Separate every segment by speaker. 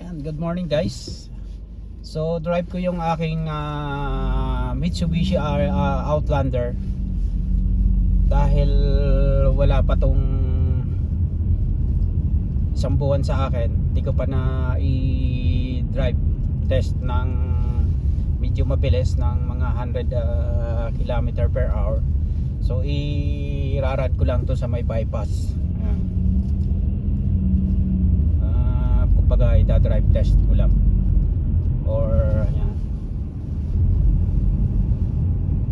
Speaker 1: Ayan, good morning guys. So drive ko yung aking Mitsubishi Outlander dahil wala pa tong isang buwan sa akin. Hindi ko pa na i-drive test ng medyo mabilis ng mga 100 km per hour. So irarad ko lang to sa may bypass. Ayan. Kumbaga ida-drive test ko lang. Or ayan,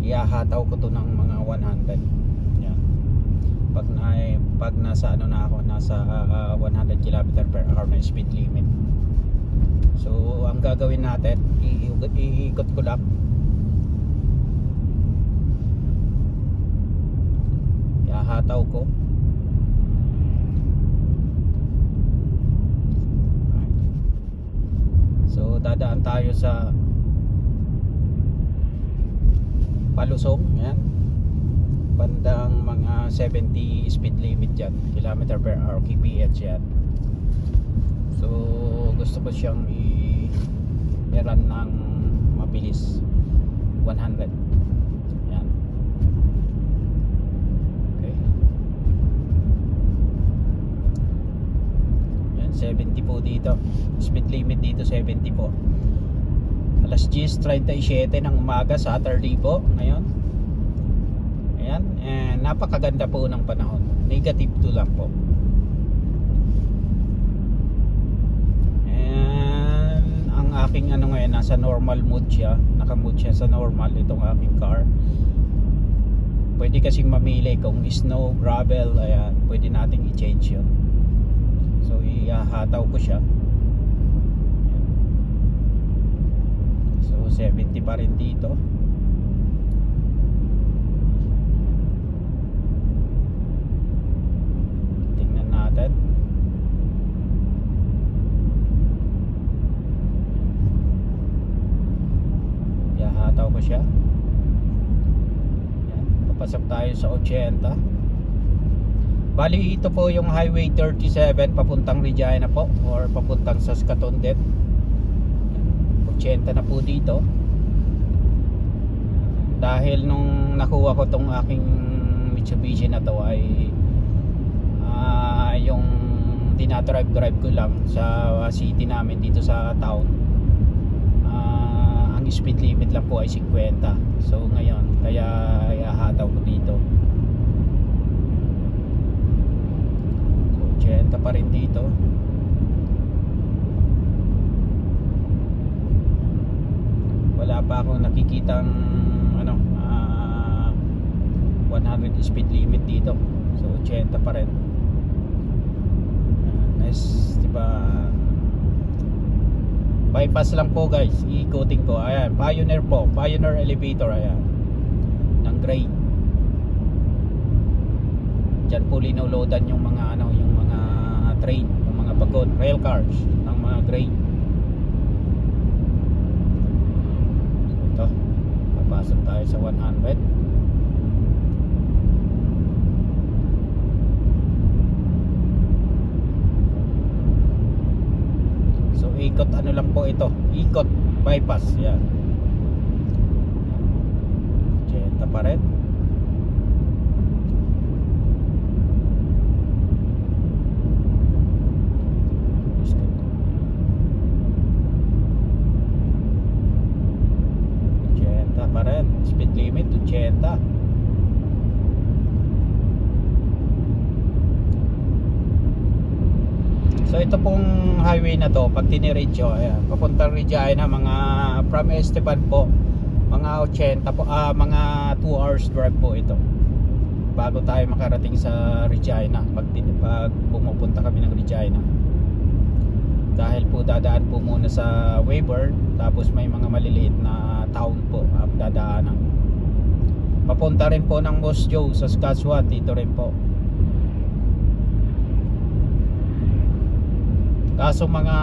Speaker 1: ihahataw ko to ng mga 100. Ayan. Pag nasa ano na ako, nasa 100 km per hour na speed limit. So ang gagawin natin, iikot ko lang. Ihahataw ko. So dadaan tayo sa Palusong, yan. Bandang mga 70 speed limit dyan, kilometer per hour, kph yan. So gusto ko siyang i-run ng mabilis, 100. Yan. Okay. Yan, 70 po dito. Speed limit dito 70 po. Alas 10:37 ng umaga, Saturday po ngayon. Ayan, and napakaganda po ng panahon. Negative 2 lang po. And ang aking ano ngayon, nasa normal mode siya. Naka-mode siya sa normal itong aking car. Pwede kasing mamili kung snow, gravel, ayan, pwede nating i-change yun. So ihahataw ko siya. So 70 pa rin dito. Tingnan natin. Ihahataw ko siya. Yan. Papasok tayo sa 80. Bali ito po yung Highway 37 papuntang Regina po, or papuntang Saskatoon din. 80 na po dito. Dahil nung nakuha ko tong aking Mitsubishi na to ay yung dinadrive ko lang sa city namin dito sa town. Ang speed limit lang po ay 50. So ngayon kaya ihahataw ko dito. So 80 pa rin dito. Wala pa akong nakikitang ano 100 speed limit dito. So 80 pa rin. Nice, diba? Bypass lang po guys, iikutin ko. Ayan, Pioneer po, Pioneer elevator, ayan, ng gray. Diyan po linoloadan yung mga ano, yung mga train, yung mga wagon, rail cars ng mga gray. Ito, papasok tayo sa 100. So ikot ano lang po ito, ikot bypass, yan. 80 pa rin. Pa rin, speed limit 80. So ito pong highway na to, pag tiniradyo, ayan, papuntang Regina, mga from Esteban po, mga 80 po, mga 2 hours drive po ito bago tayo makarating sa Regina, pag pumupunta kami ng Regina. Dahil po dadaan po muna sa Weyburn, tapos may mga maliliit na town po dadaanan. Papunta rin po ng Moss Jaw sa Saskatchewan, dito rin po. Kaso mga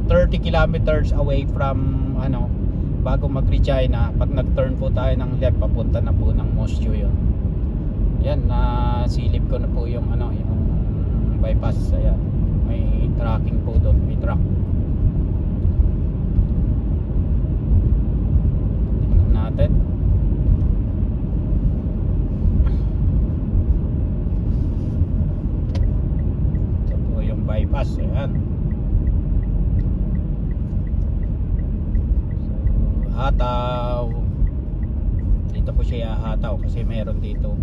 Speaker 1: 30 kilometers away from ano, bago mag-Regina, pag nag-turn po tayo ng left, papunta na po ng Moss Jaw yun. Ayan, nasilip ko na po yung ano, yung bypass. Ayan, may tracking po doon. truck. Tingnan natin. Ito po yung bypass. Ayan. So, hataw. Dito po siya hataw kasi meron dito.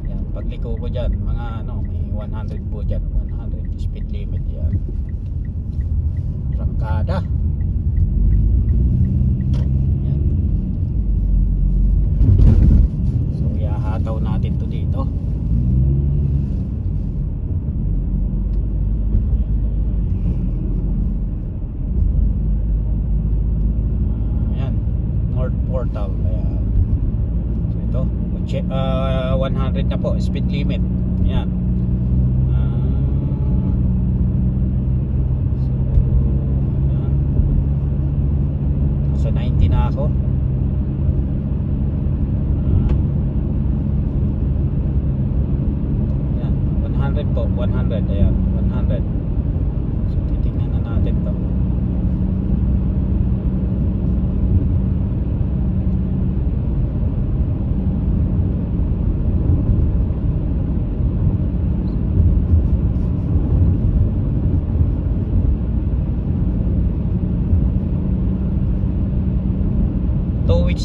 Speaker 1: Yan, pagliko ko dyan, mga ano, may 100 po dyan. 100 speed limit yan. Rangkada. Yan. So, ihahataw natin to dito. Ayan. North Portal. Ayan. So, ito. 100 na po, speed limit. Ayan. So 90 na ako. Ayan, 100 po, 100. Ayan, 100. So titingnan na natin to.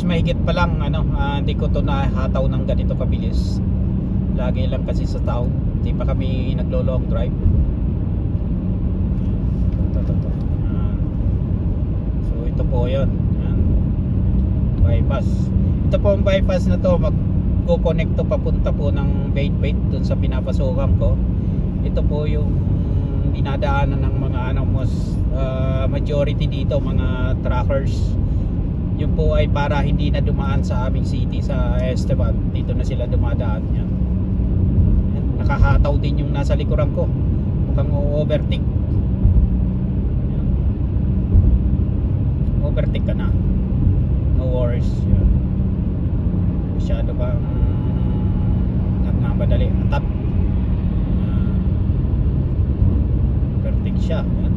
Speaker 1: Mahigit pa lang ano, hindi ko to nahataw ng ganito kabilis. Lagi lang kasi sa town, hindi pa kami naglo long drive. So ito po yun. Ayan. Bypass. Ito po ang bypass na to, magko-connect to papunta po ng Bait dun sa pinapasukan ko. Ito po yung dinadaanan ng mga ano, majority dito mga truckers. Yun po ay para hindi na dumaan sa aming city sa Esteban. Dito na sila dumadaan. Yan. Yan. Nakahataw din yung nasa likuran ko. Mukhang overtake. Yan. Overtake ka na. No worries. Yan. Masyado bang nagmamadali. Atat. Overtake siya. Yan.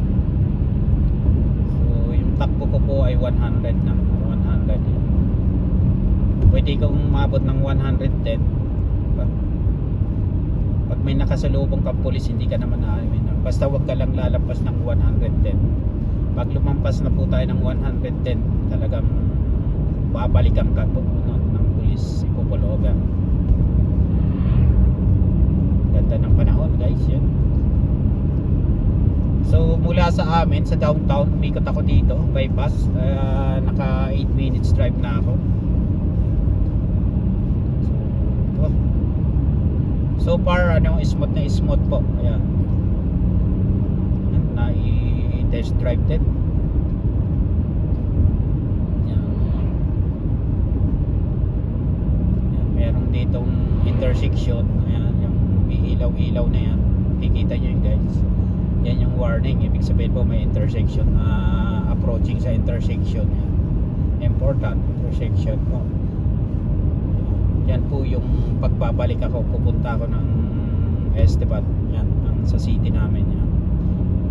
Speaker 1: So yung takbo ko po ay 100 na. 100. Pwede kong umabot ng 110. Pag may nakasalubong kang pulis, hindi ka naman basta wag ka lang lalampas ng 110. Pag lumampas na po tayo ng 110, talagang babalikan ka po ng pulis, ipo-pull over. Ganda ng panahon guys, yan. So mula sa amin sa downtown, umikot ako dito, bypass. Naka 8 minutes drive na ako. So far ano, smooth na smooth po. Ayan. Na-test drive din. Ayan. Ayan. Meron ditong intersection. Ayan, yung may ilaw-ilaw na yan. Kikita nyo yun guys. Yan yung warning, ibig sabihin po may intersection, approaching sa intersection. Yan. Important intersection po. Yan po yung pagbabalik ako, pupunta ako ng Esteban, yan, sa city namin. Yan.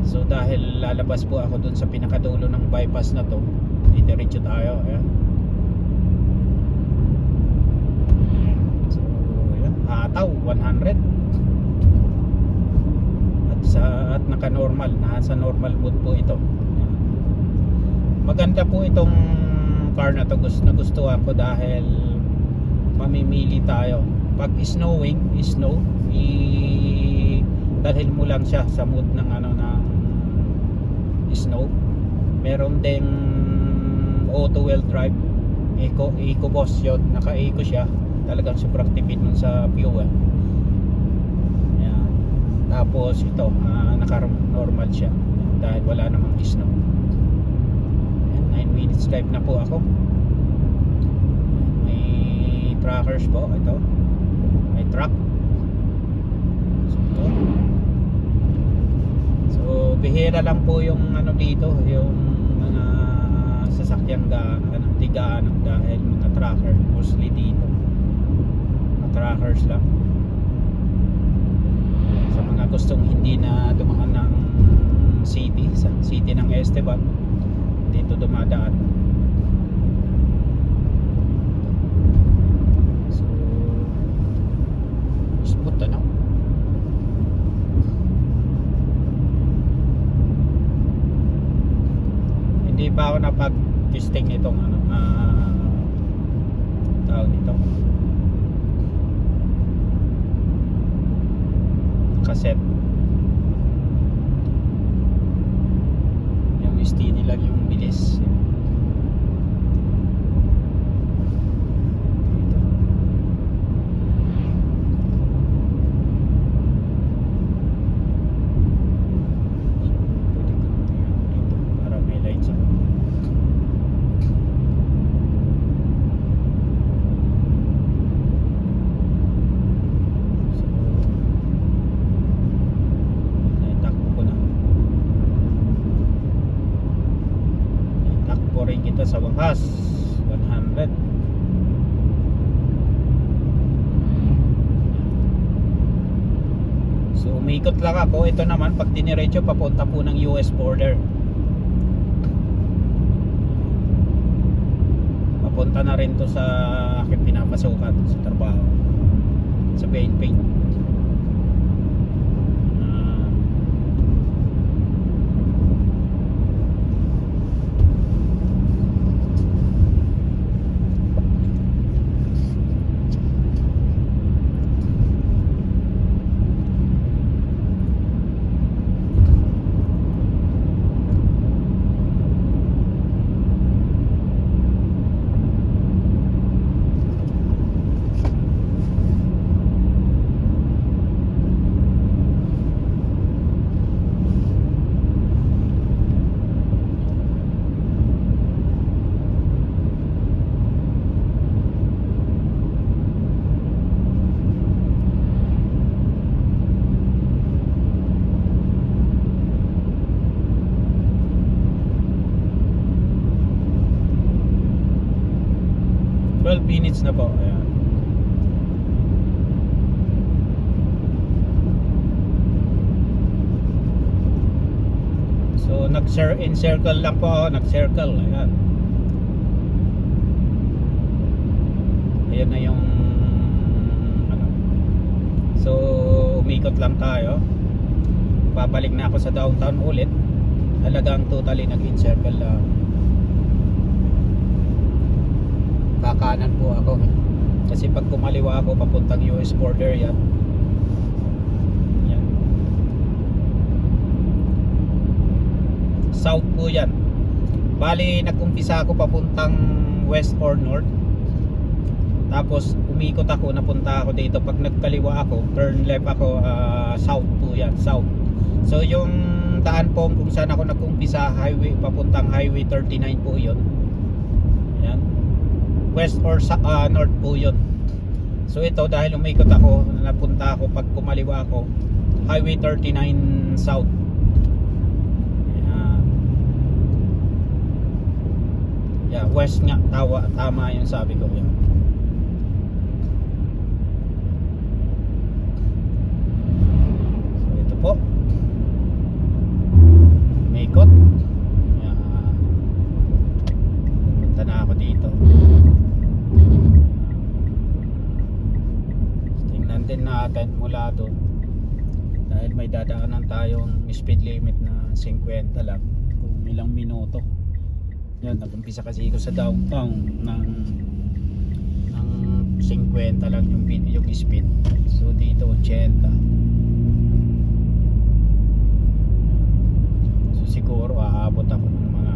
Speaker 1: So dahil lalabas po ako dun sa pinakadulo ng bypass na to, diretso tayo. Yan. So yan, hataw 100. At naka-normal, nasa normal mode po ito. Maganda po itong car na to, nagustuhan ko dahil mamimili tayo. Pag snowing, dalhin mo lang siya sa mood ng ano, ng snow. Meron ding auto wheel drive, EcoBoost yun, naka-eco siya, talagang sobrang tipid nun sa fuel. Tapos ito, naka-normal siya dahil wala namang snow. 9 minutes drive na po ako. May truckers po. Ito, may truck. So bihira lang po yung ano dito, yung mga sasakyang tigaan dahil mga trucker mostly dito. Mga truckers lang. Sa mga gustong hindi na dumaan ng city sa ng Esteban. Dito dumadaan. So smooth ano. Hindi pa ako napag-testing nitong ano, tawag nito, cassette. Yung steady lang yung bilis. Kita sa wakas 100. So umikot lang ako. Ito naman pag diniretso papunta po ng US border, papunta na rin to sa aking pinapasukan sa trabaho sa PNP. Minutes na po. Ayan. So nag-encircle lang po ako, nag-circle. Ayan. Ayan na yung ano. So umikot lang tayo. Babalik na ako sa downtown ulit. Halagang totally nag-encircle lang. Kakanan po ako kasi pag kumaliwa ako papuntang US border yan. South po yan. Bali nag-umpisa ako papuntang west or north, tapos umikot ako, napunta ako dito. Pag nagkaliwa ako, turn left ako, south po yan, south. So yung daan po kung saan ako nag-umpisa, highway, papuntang highway 39 po yun. Ayan, west or north po yun. So ito, dahil umikot ako, napunta ako, pag kumaliwa ako, highway 39 south. Yeah, west nga, tama yung sabi ko. Yan. So ito po, umikot. Punta na ako dito. Tingnan din natin mula doon, dahil may dadaanan tayong speed limit na 50 lang, kung ilang minuto. Yan, nag-umpisa kasi ako sa downtown ng 50 lang yung speed. So dito 80. So siguro aabot ako ng mga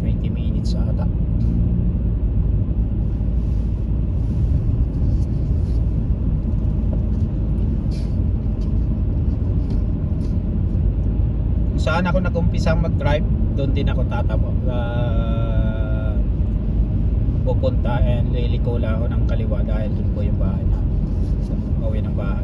Speaker 1: 20 minutes ata. Saan ako nag-umpisang mag-drive, doon din ako tatapos. Pupunta and liliko lang ako ng kaliwa dahil doon po yung bahay na. So, pauwi ng bahay.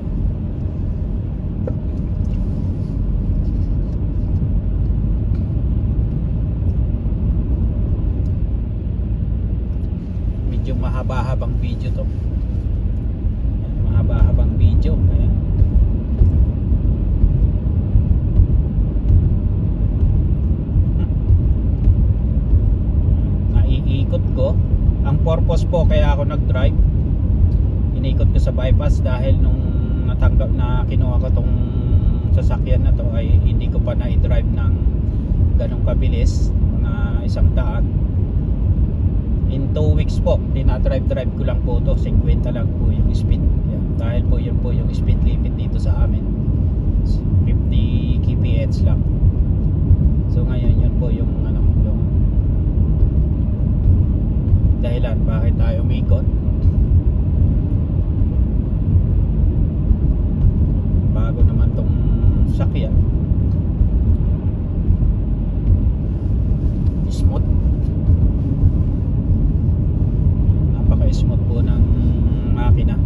Speaker 1: Medyo mahaba-habang video to. Mahaba-habang video. Ayan. purpose po kaya ako nag-drive. Inikot ko sa bypass dahil nung natanggap na kinuha ko tong sasakyan na to ay hindi ko pa na-drive ng ganong kabilis, mga 100. In 2 weeks po, dinadrive ko lang po to, 50 lang po yung speed. Yan. Dahil po yun po yung speed limit dito sa amin, 50 kph lang. So ngayon yun po yung yung dahilan bakit tayo umikot. Bago naman tong sakyan, smooth, napaka-smooth po ng makina.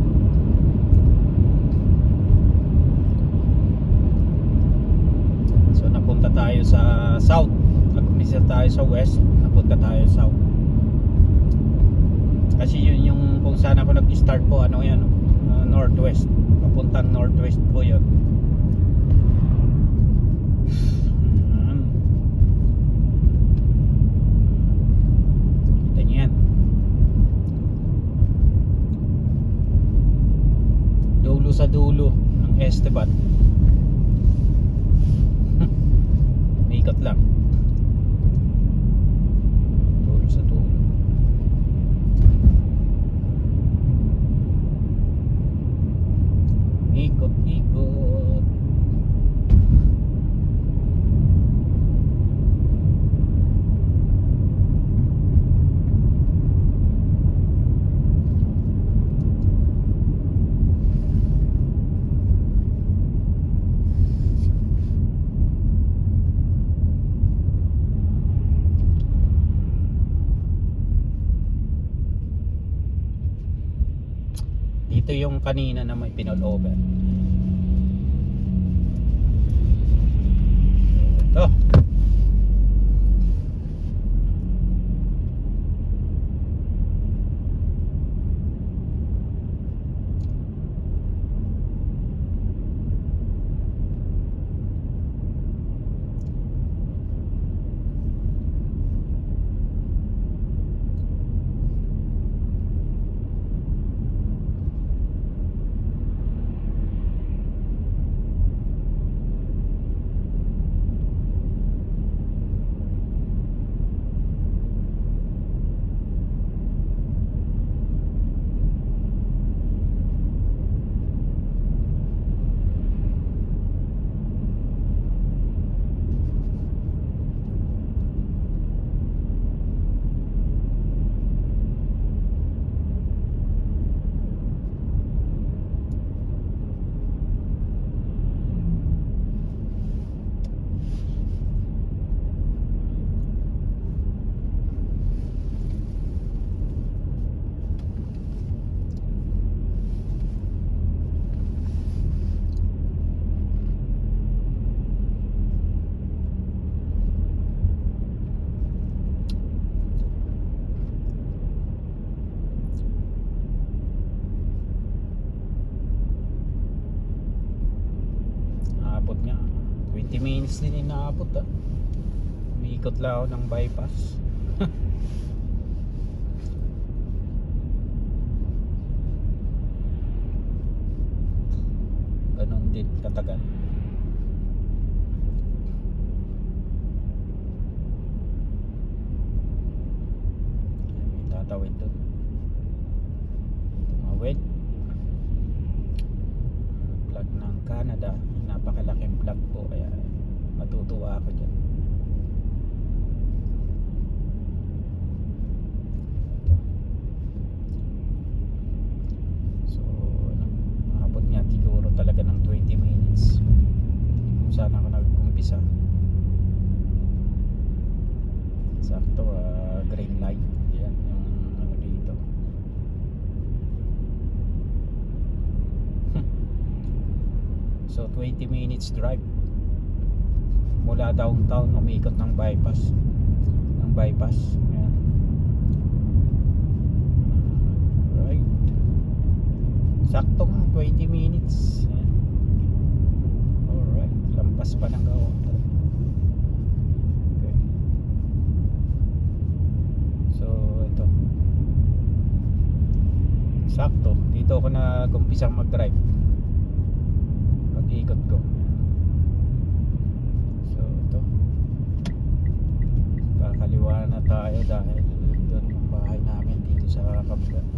Speaker 1: So napunta tayo sa south, nag-umpisa tayo sa west, napunta tayo south. Kasi yun yung kung saan ako nag-start po, ano yan, northwest, papuntang northwest po yun. Kita nyo yan, dulo sa dulo ng Esteban. Ikot lang, dulo sa dulo. Ikot. Dito yung kanina na may pinol-over. Ito. Abot nga 20 minutes din inaabot ah. Umiikot lang ako ng bypass. Ganon din katagal. May tatawid doon, tumawid. Plug ng Canada, napakalaking plug po, kaya matutuwa ako dyan. So abot nga siguro talaga ng 20 minutes kung saan ako nag-umpisa. Sakto, green light. Yan yung ano dito. So 20 minutes drive mula downtown, umikot ng bypass. Ayan. Right, sakto nga 20 minutes. Ayan. Alright, lampas pa ng kaunti. Okay, so ito sakto. Dito ako nag-umpisang mag-drive. Pag-ikot ko. So, ito. Kakaliwa na tayo dahil doon yung bahay namin dito sa kabila.